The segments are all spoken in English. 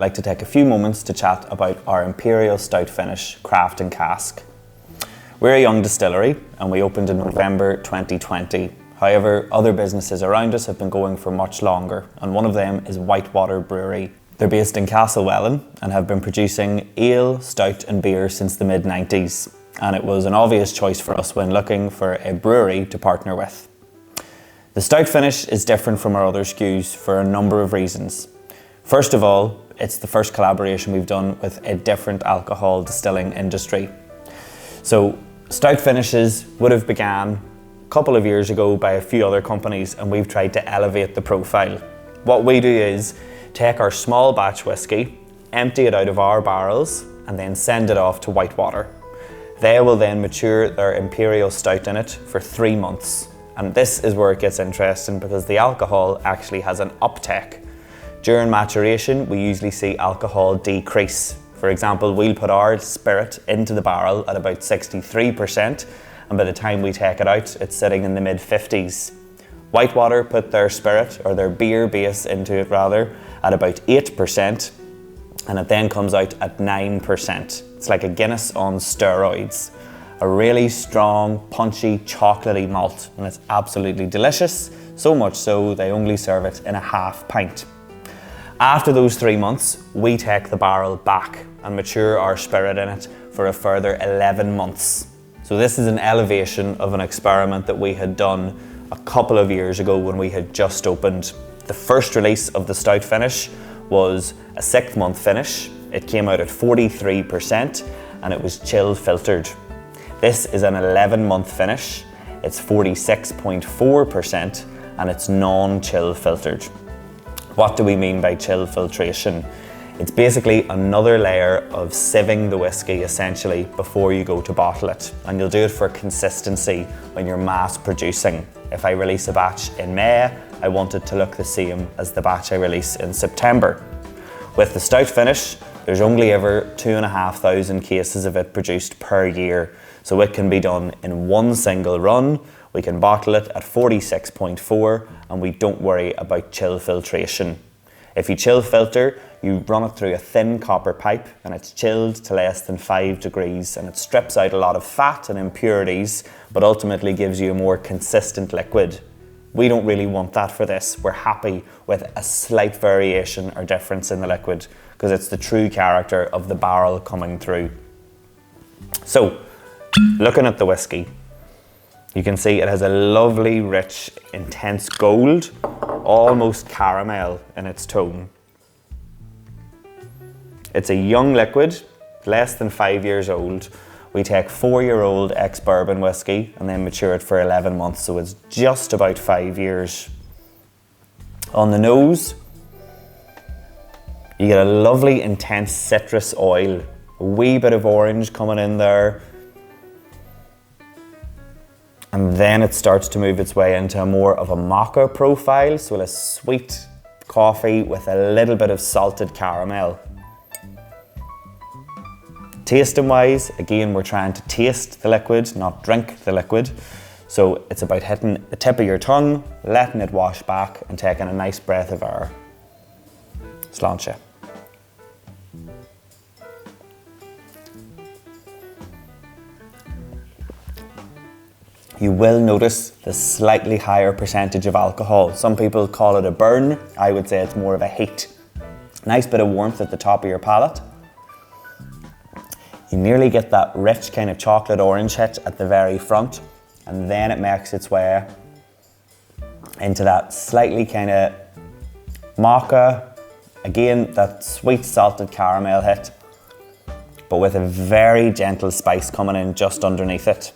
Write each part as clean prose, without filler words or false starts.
I'd like to take a few moments to chat about our Imperial Stout finish, craft and cask. We're a young distillery and we opened in November 2020. However, other businesses around us have been going for much longer, and one of them is Whitewater Brewery. They're based in Castlewellan and have been producing ale, stout and beer since the mid-90s, and it was an obvious choice for us when looking for a brewery to partner with. The stout finish is different from our other SKUs for a number of reasons. First of all, it's the first collaboration we've done with a different alcohol distilling industry. So stout finishes would have began a couple of years ago by a few other companies, and we've tried to elevate the profile. What we do is take our small batch whiskey, empty it out of our barrels, and then send it off to Whitewater. They will then mature their Imperial Stout in it for 3 months. And this is where it gets interesting because the alcohol actually has an uptake. During maturation, we usually see alcohol decrease. For example, we'll put our spirit into the barrel at about 63%, and by the time we take it out, it's sitting in the mid-50s. Whitewater put their spirit, or their beer base into it rather, at about 8%, and it then comes out at 9%. It's like a Guinness on steroids. A really strong, punchy, chocolatey malt, and it's absolutely delicious, so much so they only serve it in a half pint. After those 3 months, we take the barrel back and mature our spirit in it for a further 11 months. So this is an elevation of an experiment that we had done a couple of years ago when we had just opened. The first release of the stout finish was a 6-month finish. It came out at 43% and it was chill filtered. This is an 11-month finish. It's 46.4% and it's non-chill filtered. What do we mean by chill filtration? It's basically another layer of sieving the whiskey essentially before you go to bottle it. And you'll do it for consistency when you're mass producing. If I release a batch in May, I want it to look the same as the batch I release in September. With the stout finish, there's only ever 2,500 cases of it produced per year. So it can be done in one single run. We can bottle it at 46.4 and we don't worry about chill filtration. If you chill filter, you run it through a thin copper pipe and it's chilled to less than 5 degrees, and it strips out a lot of fat and impurities, but ultimately gives you a more consistent liquid. We don't really want that for this. We're happy with a slight variation or difference in the liquid because it's the true character of the barrel coming through. So, looking at the whiskey, you can see it has a lovely, rich, intense gold, almost caramel in its tone. It's a young liquid, less than 5 years old. We take 4-year-old ex-bourbon whiskey and then mature it for 11 months, so it's just about 5 years. On the nose, you get a lovely, intense citrus oil, a wee bit of orange coming in there, and then it starts to move its way into more of a mocha profile, so a sweet coffee with a little bit of salted caramel. Tasting wise, again, we're trying to taste the liquid, not drink the liquid. So it's about hitting the tip of your tongue, letting it wash back and taking a nice breath of air. Sláinte. You will notice the slightly higher percentage of alcohol. Some people call it a burn. I would say it's more of a heat. Nice bit of warmth at the top of your palate. You nearly get that rich kind of chocolate orange hit at the very front, and then it makes its way into that slightly kind of mocha, again that sweet salted caramel hit, but with a very gentle spice coming in just underneath it.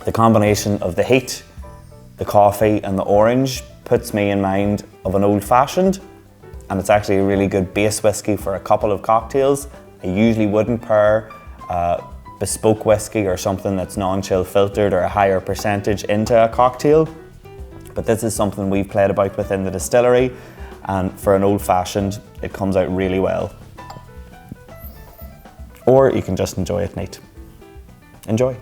The combination of the heat, the coffee and the orange puts me in mind of an old fashioned, and it's actually a really good base whiskey for a couple of cocktails. I usually wouldn't pair bespoke whiskey or something that's non-chill filtered or a higher percentage into a cocktail, but this is something we've played about within the distillery, and for an old fashioned it comes out really well. Or you can just enjoy it neat. Enjoy.